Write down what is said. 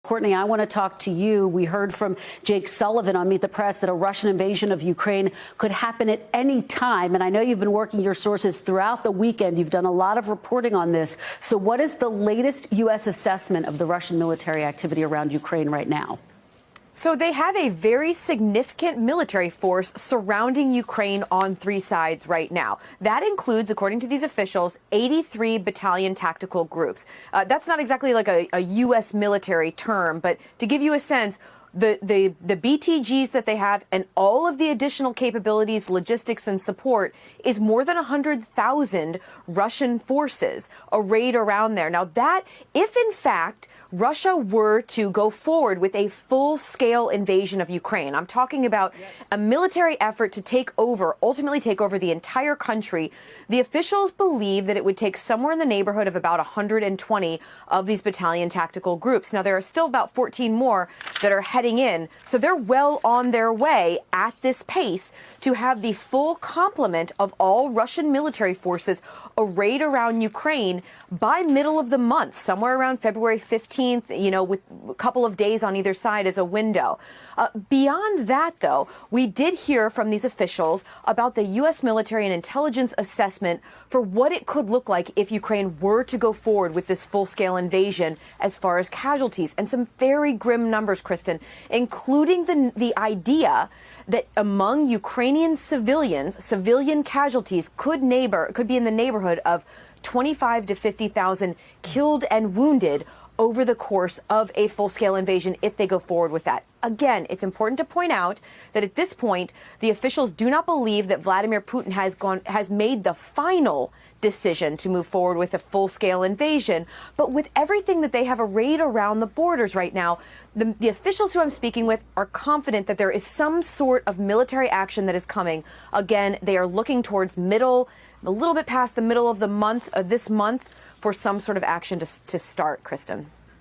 Courtney, I want to talk to you. We heard from Jake Sullivan on Meet the Press that a Russian invasion of Ukraine could happen at any time. And I know you've been working your sources throughout the weekend. You've done a lot of reporting on this. So what is the latest U.S. assessment of the Russian military activity around Ukraine right now? So they have a very significant military force surrounding Ukraine on three sides right now. That includes, according to these officials, 83 battalion tactical groups. That's not exactly like a U.S. military term, but to give you a sense, the BTGs that they have and all of the additional capabilities, logistics and support is more than 100,000 Russian forces arrayed around there. Now that, if in fact Russia were to go forward with a full-scale invasion of Ukraine, I'm talking about a military effort to take over, ultimately take over the entire country, the officials believe that it would take somewhere in the neighborhood of about 120 of these battalion tactical groups. Now, there are still about 14 more that are heading in, so they're well on their way at this pace to have the full complement of all Russian military forces arrayed around Ukraine by middle of the month, somewhere around February 15th, you know, with a couple of days on either side as a window. Beyond that, though, we did hear from these officials about the U.S. military and intelligence assessment for what it could look like if Ukraine were to go forward with this full-scale invasion as far as casualties, and some very grim numbers, Kristen, including the idea that among Ukrainian civilians, civilian casualties could be in the neighborhood of 25 to 50,000 killed and wounded over the course of a full-scale invasion if they go forward with that. Again, it's important to point out that at this point, the officials do not believe that Vladimir Putin has made the final decision to move forward with a full-scale invasion. But with everything that they have arrayed around the borders right now, the officials who I'm speaking with are confident that there is some sort of military action that is coming. Again, they are looking towards a little bit past the middle of the month, this month, for some sort of action to start, Kristen.